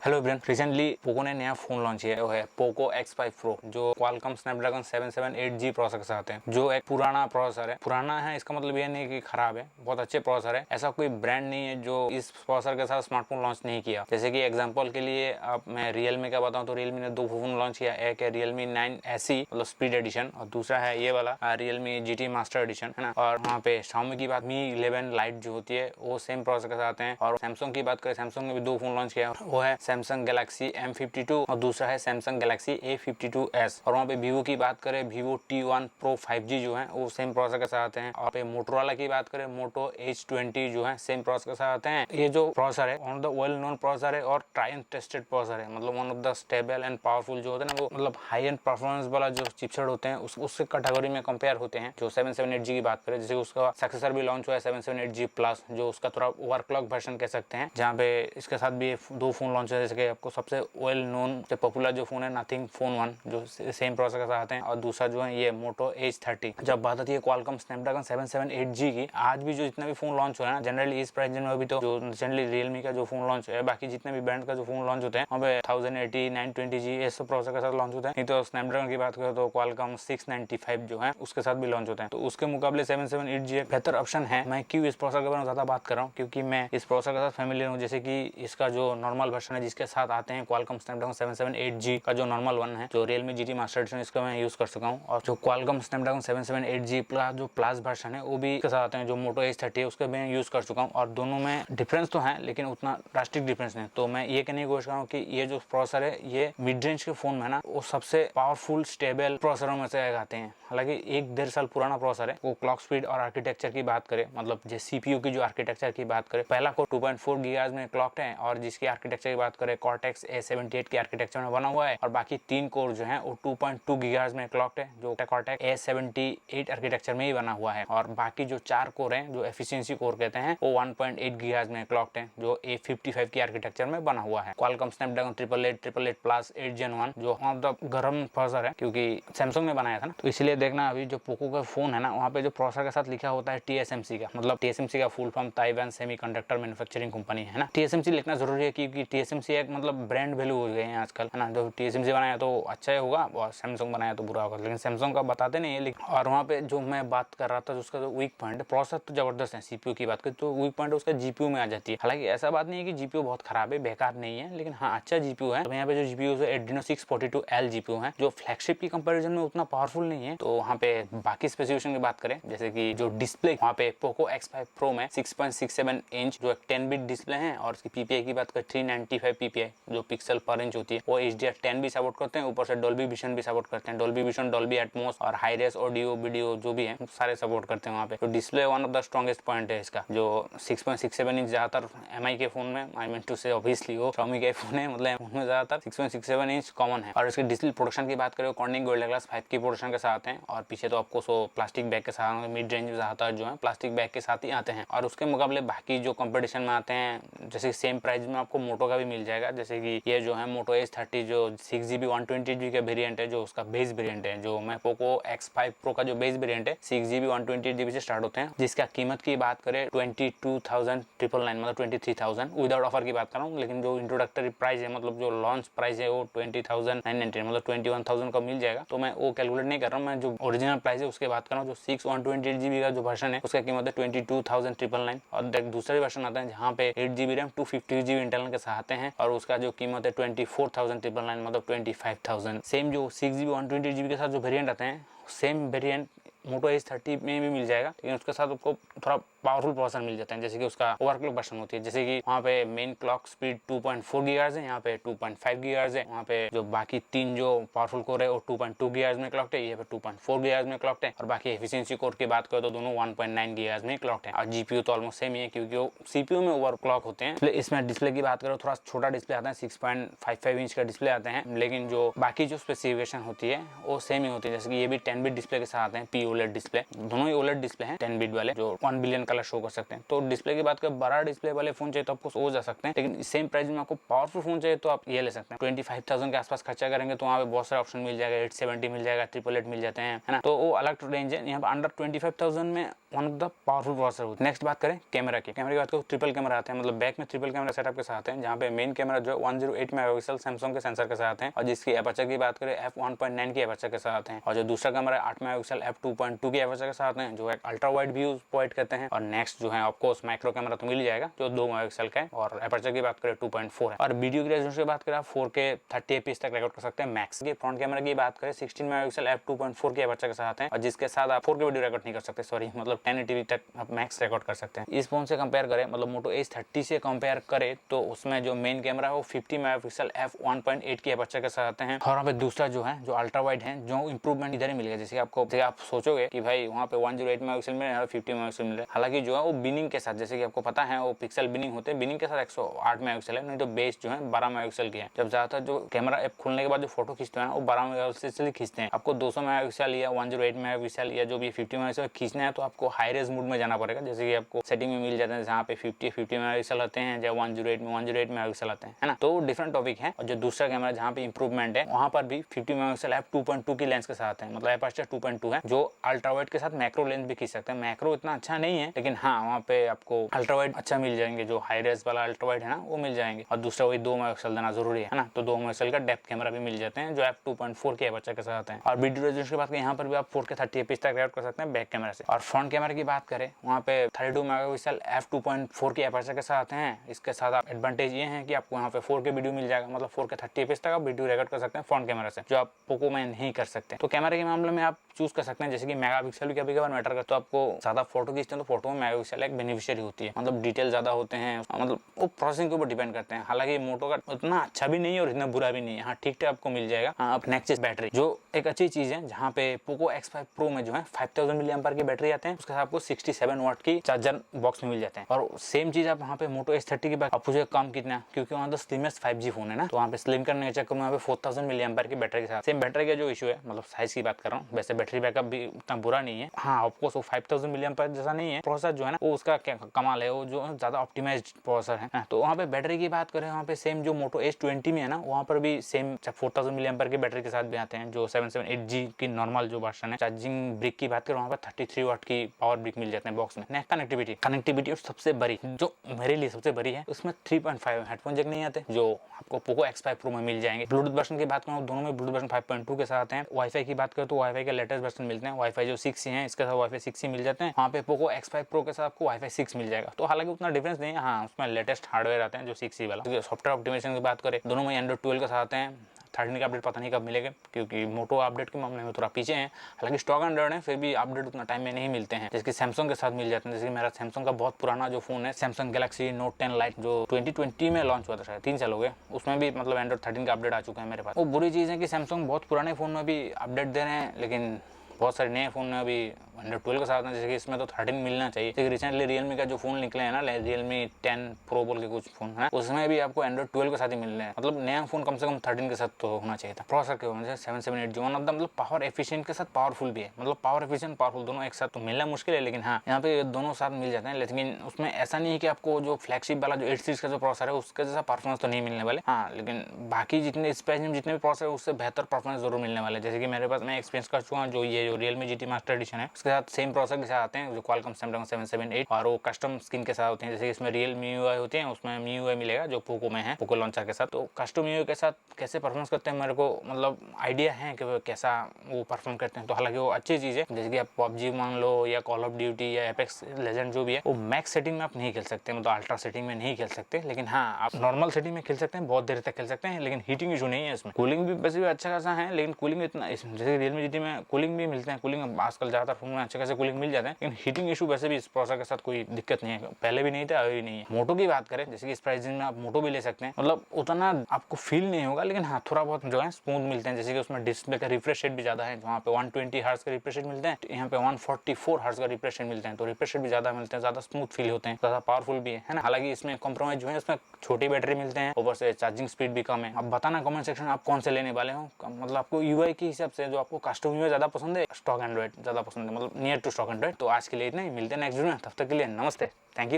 Hello everyone, recently Poco ने नया phone launch किया है, वो है पोको X5 Pro जो क्वालकॉम स्नैपड्रैगन 778G प्रोसेसर के साथ है। जो एक पुराना प्रोसेसर है, पुराना है इसका मतलब ये नहीं कि खराब है, बहुत अच्छे प्रोसेसर है। ऐसा कोई ब्रांड नहीं है जो इस प्रोसेसर के साथ स्मार्टफोन लॉन्च नहीं किया। जैसे कि एग्जांपल के लिए अब मैं रियलमी का बताऊं तो रियलमी ने 2 फोन लॉन्च किया। एक है रियलमी 9 SE मतलब स्पीड एडिशन, और दूसरा है ये वाला रियलमी GT मास्टर एडिशन, है ना। और वहाँ पे Xiaomi की बात Mi 11 लाइट जो होती है वो सेम प्रोसेसर के साथ है। और सैमसंग की बात करें, सैमसंग ने भी 2 फोन लॉन्च किया, वो है सैमसंग गैलेक्सी M52 और दूसरा है सैमसंग गैलेक्सी A52s। और वहाँ पे वीवो की बात करें, वीवो T1 Pro 5G जो है वो सेम प्रोसेसर के साथ हैं। और पे मोटोरोला की बात करें, मोटो H20 जो है सेम प्रोसेसर के साथ हैं। ये जो प्रोसेसर है one of the well known processor है और ट्राई एंड टेस्टेड प्रोसेसर है, मतलब one of the stable and powerful जो होते हैं ना, वो मतलब हाई एंड परफॉर्मेंस वाला जो चिपसेट होते हैं उससे कैटेगरी में कंपेयर होते हैं। जो 778G की बात करें, जैसे उसका सक्सेसर भी लॉन्च हुआ है 778G प्लस, जो उसका थोड़ा ओवरक्लॉक वर्जन कह सकते हैं, जहाँ पे इसके साथ भी 2 फोन लॉन्च है। जैसे कि आपको सबसे वेल नोन जो पॉपुलर जो फोन है नथिंग फोन 1 जो सेम प्रोसेसर के साथ हैं, और दूसरा जो है ये मोटो H30। जब बात आती है क्वालकॉम स्नैपड्रैगन 778G की, आज भी जो जितना भी फोन लॉन्च हुआ है ना, जनरली इस प्राइस में अभी तो जो रिसेंटली रियलमी का जो फोन लॉन्च है, बाकी जितने भी ब्रांड का जो फोन लॉन्च होते हैं वहाँ पे 1080 920G ये सब प्रोसेसर के साथ लॉन्च होता है। नहीं तो स्नैपड्रैगन की बात करें तो क्वालकॉम 695 जो है उसके साथ भी लॉन्च होता है। तो उसके मुकाबले 778G एक बेहतर ऑप्शन है। मैं क्यों इस प्रोसेसर के बारे में ज्यादा बात कर रहा हूँ, क्योंकि मैं इस प्रोसेसर के साथ फैमिलियर हूँ। जैसे कि इसका जो नॉर्मल वर्जन है जिसके साथ आते हैं क्वालकॉम स्नैपड्रैगन 778G का जो नॉर्मल वन है, जो रियलमी GT मास्टर एडिशन, इसका मैं यूज कर चुका हूँ। और जो क्वालकॉम स्नैपड्रैगन 778G का जो प्लस वर्जन है वो भी इसके साथ आते हैं, जो मोटो H30 है उसका मैं यूज कर चुका हूँ। और दोनों में डिफरेंस तो है लेकिन उतना ड्रास्टिक डिफरेंस नहीं। तो मैं ये कहने की कोशिश कर रहा हूँ कि ये जो प्रोसेसर है ये मिड रेंज के फोन में ना वो सबसे पावरफुल स्टेबल प्रोसेसरों में से आते हैं। हालांकि 1-1.5 साल पुराना प्रोसेसर है। वो क्लॉक स्पीड और आर्किटेक्चर की बात करें, मतलब जो CPU की जो आर्किटेक्चर की बात करें, पहला को 2.4 गीगाहर्ट्ज में क्लॉक्ड है, और जिसकी आर्किटेक्चर की बात करें कॉर्टेक्स A78 की आर्किटेक्चर में बना हुआ है। और बाकी 3 कोर जो है वो 2.2 गीगाहर्ट्ज में क्लॉक्ड है, जो कॉर्टेक्स A78 आर्किटेक्चर में ही बना हुआ है। और बाकी जो 4 कोर हैं जो एफिशिएंसी कोर कहते हैं वो 1.8 गीगाहर्ट्ज में क्लॉक्ड है, जो A55 की आर्किटेक्चर में बना हुआ है। क्वालकॉम स्नैपड्रैगन 888 प्लस 8 Gen 1 जो गर्म प्रोसेसर है, क्योंकि सैमसंग ने बनाया था ना, तो इसलिए देखना अभी जो पोको का फोन है ना, वहाँ पे जो प्रोसेसर के साथ लिखा होता है TSMC का, मतलब TSMC का full form Taiwan semiconductor manufacturing company है ना। TSMC लिखना जरूरी है क्योंकि TSMC एक मतलब ब्रांड वैल्यू हो गए हैं आजकल, है ना। जो TSMC बनाया तो अच्छा ही होगा और सैमसंग बनाया तो बुरा होगा, लेकिन सैमसंग का बताते नहीं है। और वहाँ पे जो मैं बात कर रहा था उसका जो वीक पॉइंट, प्रोसेसर तो जबरदस्त है, CPU की बात करें तो वीक पॉइंट उसका GPU में आ जाती है। हालांकि ऐसा बात नहीं है कि GPU बहुत खराब है, बेकार नहीं है, लेकिन हाँ अच्छा GPU है। तो यहाँ पे जो GPU है Adreno 642L GPU है, जो फ्लैगशिप की कंपैरिजन में उतना पावरफुल नहीं है। तो वहाँ पे बाकी स्पेसिफिकेशन की बात करें, जैसे कि जो डिस्प्ले वहाँ पे पोको X5 Pro में 6.67 इंच जो 10 बिट डिस्प्ले है, और इसकी PPI की बात करें 395 PPI जो पिक्सल पर इंच होती है, वो HDR10 भी सपोर्ट करते हैं, ऊपर से डॉल्बी विजन भी सपोर्ट करते हैं। डॉल्बी विजन, डॉल्बी एटमॉस और हाई रेस ऑडियो वीडियो जो भी है सारे सपोर्ट करते हैं वहाँ पे। तो display one of the strongest point है इसका। जो 6.67 इंच ज्यादातर MI के फोन में, आई मीन टू से ऑब्वियसली वो Xiaomi के फोन है, मतलब फोन में ज्यादातर 6.67 इंच कॉमन है। और इसके डिस्प्ले प्रोडक्शन की बात करें, कॉर्निंग गोरिल्ला ग्लास 5 की प्रोडक्शन के साथ हैं, और पीछे तो आपको सो प्लास्टिक बैग के साथ, मिड रेंज ज्यादातर जो है प्लास्टिक बैग के साथ ही आते हैं। और उसके मुकाबले बाकी जो कंपटीशन में आते हैं, जैसे सेम प्राइस में आपको मोटो का भी मिल जाएगा। जैसे कि ये जो है मोटो H30 जो 6GB 128GB का वेरिएंट है, जो उसका बेस वेरिएंट है। जो मैं पोको X5 Pro का जो बेस वेरिएंट है 6GB 128GB से स्टार्ट होते हैं, जिसका कीमत की बात करें 22,999 मतलब 23,000 विदाउट ऑफर की बात कर रहा हूँ। लेकिन जो इंट्रोडक्टरी प्राइस है, मतलब जो लॉन्च प्राइस है वो 20,999 मतलब 21,000 का मिल जाएगा। तो मैं वो कैलकुलेट नहीं कर रहा हूँ, मैं जो ओरिजिनल प्राइस है उसके बात कर रहा हूँ। जो 6 128GB का जो वर्जन है उसका कीमत है 22,999। और दूसरे वर्जन आता है जहाँ पे 8GB रैम 256GB इंटरनल के साथ आते हैं, और उसका जो कीमत है 24,999 मतलब 25,000। सेम जो 6GB 128GB के साथ जो वेरिएंट आते हैं, सेम वेरिएंट मोटो H30 में भी मिल जाएगा, लेकिन उसके साथ आपको थोड़ा पावरफुल प्रोसेसर मिल जाते हैं। जैसे कि उसका ओवरक्लॉक वर्जन होती है, जैसे कि वहाँ पे मेन क्लॉक स्पीड 2.4 गीगाहर्ट्ज है, यहाँ पे 2.5 गीगाहर्ट्ज है। वहाँ पे जो बाकी 3 जो पावरफुल कोर है वो 2.2 गीगाहर्ट्ज में क्लॉक्ड है, ये पे 2.4 गीगाहर्ट्ज में क्लॉक्ड है। और बाकी एफिशिएंसी कोर की बात करें तो दोनों 1.9 गीगाहर्ट्ज में क्लॉक्ड है। और GPU तो ऑलमोस्ट सेम ही है, क्योंकि वो CPU में ओवरक्लॉक होते हैं। इसमें डिस्प्ले की बात करें थोड़ा छोटा डिस्प्ले आता है, 6.55 इंच का डिस्प्ले आते हैं, लेकिन जो बाकी जो स्पेसिफिकेशन होती है वो सेम ही होती है। जैसे कि ये भी 10 बिट डिस्प्ले के साथ हैं, POLED डिस्प्ले, दोनों ही OLED डिस्प्ले हैं 10 बिट वाले, जो 1 बिलियन कलर शो कर सकते हैं। तो डिस्प्ले की बात करें, बड़ा डिस्प्ले वाले फोन चाहिए तो आपको हो जा सकते हैं, लेकिन सेम प्राइस में आपको पावरफुल फोन चाहिए तो आप ये ले सकते हैं। 25,000 के आसपास खर्चा करेंगे तो वहाँ पे बहुत सारे ऑप्शन मिल जाएगा, 870 मिल जाएगा, 888 मिल जाते हैं, है ना। तो वो अलग रेंज है। यहाँ पर अंडर 25,000 में one of the powerful processor होता है। नेक्स्ट बात करें कैमरा की बात करें, ट्रिपल कैमरा आते हैं, मतलब बैक में ट्रिपल कैमरा सेटअप के साथ हैं, जहाँ पे मेन कैमरा जो 108 मेगापिक्सल सैमसंग के सेंसर के साथ है, और जिसकी एपर्चर की बात करें f1.9 की एपर्चर के साथ है, और जो दूसरा कैमरा 8 मेगापिक्सल f2.2 की एपर्चर के साथ है, जो एक अल्ट्रा वाइड व्यू प्रोवाइड करते हैं। और नेक्स्ट जो है ऑफकोर्स माइक्रो कैमरा तो मिल जाएगा जो 2 मेगापिक्सल का है, और एपर्चर की बात करें 2.4 है। और वीडियो की रेजोल्यूशन की बात करें 4K 30fps तक रिकॉर्ड कर सकते हैं मैक्स। की फ्रंट कैमरा की बात करें 16 मेगापिक्सल f2.4 की एपर्चर के साथ है, और जिसके साथ आप 4K वीडियो रिकॉर्ड नहीं कर सकते, सॉरी मतलब 1080p तक आप मैक्स रिकॉर्ड कर सकते हैं। इस फोन से कंपेयर करें, मतलब मोटो H30 से कंपेयर करें तो उसमें जो मेन कैमरा है वो 50 मेगापिक्सल f1.8 की एपर्चर के साथ है। और वहाँ पे दूसरा जो है जो अल्ट्रा वाइड है, जो इंप्रूवमेंट इधर ही मिलेगा। जैसे आप सोचोगे कि भाई वहाँ पे 108 मेगापिक्सल में 50 मेगापिक्सल मिल रहा है, हालांकि जो है वो बिनिंग के साथ, जैसे कि आपको पता है वो पिक्सल बिनिंग होते हैं, बिनिंग के साथ 108 मेगापिक्सल है, नहीं तो बेस जो है 12 मेगापिक्सल की है। जब ज्यादातर जो कैमरा ऐप खुलने के बाद जो फोटो खींचते हैं वो 12 मेगापिक्सल ही खींचते हैं। आपको 200 मेगापिक्सल या 108 मेगापिक्सल या जो भी 50 मेगापिक्सल खींचना है तो आपको हाई रेज मोड में जाना पड़ेगा, जैसे कि आपको सेटिंग में मिल जाते हैं, जहाँ पे 50 मेगापिक्सल आते हैं, जब 108 में 108 मेगापिक्सल आते हैं, है ना। तो डिफरेंट टॉपिक है। और जो दूसरा कैमरा जहाँ पे इंप्रूवमेंट है वहाँ पर भी 50 मेगापिक्सल f2.2 की लेंस के साथ है, मतलब एपर्चर 2.2 है, जो अल्ट्रा वाइड के साथ मैक्रो लेंस भी खींच सकते हैं। मैक्रो इतना अच्छा नहीं है, लेकिन हाँ वहाँ पे आपको अल्ट्रा वाइड अच्छा मिल जाएंगे, जो हाई रेज वाला अल्ट्रा वाइड है ना वो मिल जाएंगे। और दूसरा वही 2 मेगापिक्सल देना जरूरी है ना, तो 2 मेगापिक्सल का डेप्थ कैमरा भी मिल जाते हैं जो f2.4 के एपर्चर के साथ है। और वीडियो रेजोल्यूशन की बात करें यहाँ पर भी आप 4K 30fps तक रिकॉर्ड कर सकते हैं बैक कैमरा से। और फ्रंट कैमरा की बात करें वहाँ पे 32 मेगापिक्सल f2.4 की एपर्चर के साथ हैं। इसके साथ आप एडवांटेज ये है कि आपको यहाँ पे 4K वीडियो मिल जाएगा, मतलब 4K 30fps तक आप वीडियो रिकॉर्ड कर सकते हैं फ्रंट कैमरा से, जो आप पोको में नहीं कर सकते। तो कैमरे के मामले में आप चूज कर सकते हैं, जैसे कि मेगापिक्सल भी कभी कभार मैटर करता है। तो आपको ज्यादा फोटो खींचते हैं तो फोटो में मेगापिक्सल एक बेनिफिशियरी होती है, मतलब डिटेल ज्यादा होते हैं, मतलब वो प्रोसेसिंग के ऊपर डिपेंड करते हैं। हालांकि मोटो का उतना अच्छा भी नहीं है और इतना बुरा भी नहीं है, हाँ ठीक ठाक आपको मिल जाएगा। अब नेक्स्ट बैटरी जो एक अच्छी चीज है, जहाँ पे पोको X5 Pro में जो है 5000 mAh की बैटरी आते हैं, उसके साथ आपको 67 वाट की चार्जर बॉक्स में मिल जाते हैं। और सेम चीज आप वहाँ पे मोटो H30 की बात आप पूछे कम कितना, क्योंकि वहाँ तो स्लिमेस्ट 5G फोन है ना, तो वहाँ पे स्लिम करने के चक्कर में वहाँ पे 4000 mAh की बैटरी के साथ सेम बैटरी का जो इशू है, मतलब साइज की बात कर रहा हूँ, वैसे बैटरी बैकअप भी उतना बुरा नहीं है। हाँ ऑफकोर्स वो 5000 mAh जैसा नहीं है। प्रोसेसर जो है ना वो उसका कमाल है, वो जो ज्यादा ऑप्टिमाइज्ड प्रोसेसर है। तो वहाँ पे बैटरी की बात करें, वहाँ पे सेम जो मोटो H20 में है ना, वहाँ पर भी सेम 4000 mAh की बैटरी के साथ भी आते हैं, जो 778G की नॉर्मल जो वर्जन है। चार्जिंग ब्रिक की बात करें वहाँ पर 33 वाट की पावर ब्रिक मिल जाते हैं बॉक्स में। नेक्स्ट कनेक्टिविटी सबसे बड़ी, जो मेरे लिए सबसे बड़ी है, उसमें 3.5 हेडफोन जैक नहीं आते, जो आपको पोको X5 Pro में मिल जाएंगे। ब्लूटूथ वर्जन की बात करूँ दोनों में ब्लूटूथ वर्जन 5.2 के साथ हैं। वाईफाई की बात करें तो वाईफाई के लेटेस्ट वर्जन मिलते हैं, वाईफाई जो 6 है इसके साथ वाईफाई 6 ही मिल जाते हैं। वहाँ पे पोको X5 Pro के साथ आपको वाईफाई 6 मिल जाएगा, तो हालांकि उतना डिफरेंस नहीं है, हाँ उसमें लेटेस्ट हार्डवेयर आते हैं जो 6 वाला। सॉफ्टवेयर ऑप्टिमाइजेशन की बात करें दोनों में एंड्रॉइड 12 के साथ हैं। 13 का अपडेट पता नहीं कब मिलेगा, क्योंकि मोटो अपडेट के मामले में थोड़ा पीछे हैं। हालांकि स्टॉक एंड्रॉइड है, फिर भी अपडेट उतना टाइम में नहीं मिलते हैं, जैसे सैमसंग के साथ मिल जाते हैं। जैसे मेरा सैमसंग का बहुत पुराना जो फोन है, सैमसंग गैलेक्सी नोट 10 लाइट, जो 2020 में लॉन्च हुआ था, शायद 3 साल हो गए, उसमें भी मतलब एंड्रॉइड 13 का अपडेट आ चुका है मेरे पास। वो बुरी चीज़ है कि सैमसंग बहुत पुराने फोन में भी अपडेट दे रहे हैं, लेकिन बहुत सारे नए फोन में अभी एंड्रॉइड 12 के साथ है, जैसे कि इसमें तो 13 मिलना चाहिए। जैसे रिसेंटली रियलमी का जो फोन निकले हैं ना, रियलमी 10 प्रो बोल के कुछ फोन है, उसमें भी आपको एंड्रॉइड 12 के साथ ही मिल रहे हैं। मतलब नया फोन कम से कम 13 के साथ तो होना चाहिए था। प्रोसेसर के वजह से 778G वन ऑफ द मतलब पावर एफिशिएंट के साथ पावरफुल भी है, मतलब पावर एफिशिएंट पावरफुल दोनों एक साथ तो मिलना मुश्किल है, लेकिन हाँ यहाँ पे दोनों साथ मिल जाते हैं। लेकिन उसमें ऐसा नहीं है कि आपको जो फ्लैगशिप वाला जो 8 सीरीज का जो प्रोसेसर है उसके जैसा परफॉर्मेंस तो नहीं मिलने वाले, हाँ लेकिन बाकी जितने इस प्राइस में जितने भी प्रोसेसर है उससे बेहतर परफॉर्मेंस जरूर मिलने वाले। जैसे कि मेरे पास मैं एक्सपीरियंस कर चुका हूँ, जो ये जो रियलमी GT मास्टर एडिशन है उसके साथ सेम प्रोसेसर के साथ आते हैं, जो क्वालकॉम स्नैपड्रैगन 778 और वो कस्टम स्किन के साथ होते हैं। जैसे इसमें रियल MIUI होते हैं, उसमें MIUI मिलेगा जो पोको में है, पोको लॉन्चर के साथ। तो कस्टम MIUI के साथ कैसे परफॉर्मेंस करते हैं मेरे को मतलब आइडिया है कि वो कैसा वो परफॉर्म करते हैं। तो हालांकि वो अच्छी चीज़ है, जैसे कि आप PUBG मान लो या कॉल ऑफ ड्यूटी या एपेक्स लेजेंड जो भी है, वो मैक्स सेटिंग में आप नहीं खेल सकते, मतलब अल्ट्रा सेटिंग में नहीं खेल सकते, लेकिन हाँ आप नॉर्मल सेटिंग में खेल सकते हैं, बहुत देर तक खेल सकते हैं, लेकिन हीटिंग इशू नहीं है इसमें। कूलिंग भी वैसे भी अच्छा खासा है, लेकिन कूलिंग इतना जैसे रियलमी GT में कूलिंग भी मिलते हैं, कूलिंग आजकल ज़्यादातर फोन में अच्छे खासे कूलिंग मिल जाते हैं, लेकिन हीटिंग इशू वैसे भी इस प्रोसेसर के साथ कोई दिक्कत नहीं है, पहले भी नहीं था अभी नहीं है। मोटो की बात करें, जैसे कि इस प्राइस में आप मोटो भी ले सकते हैं, मतलब उतना आपको फील नहीं होगा, लेकिन हाँ थोड़ा बहुत जो है स्मूथ मिलते हैं। जैसे कि उसमें डिस्प्ले का रिफ्रेश रेट भी ज्यादा है, वहाँ पे 120 हर्ट्ज का रिफ्रेश रेट मिलते हैं, यहाँ पे 144 हर्ट्ज का रिफ्रेश रेट मिलते हैं, तो रिफ्रेश रेट भी ज्यादा मिलते हैं, ज्यादा स्मूथ फील होते हैं, ज्यादा पावरफुल भी है ना। हालांकि इसमें कॉम्प्रोमाइज जो है उसमें छोटी बैटरी मिलते हैं, ऊपर से चार्जिंग स्पीड भी कम है। अब बताना कमेंट सेक्शन में आप कौन से लेने वाले हो, मतलब आपको UI के हिसाब से जो आपको कस्टम UI ज्यादा पसंद है स्टॉक एंड्रॉइड ज़्यादा पसंद है, मतलब नियर टू स्टॉक एंड्रॉइड। तो आज के लिए इतना ही, मिलते हैं नेक्स्ट वीडियो में, तब तक के लिए नमस्ते, थैंक यू।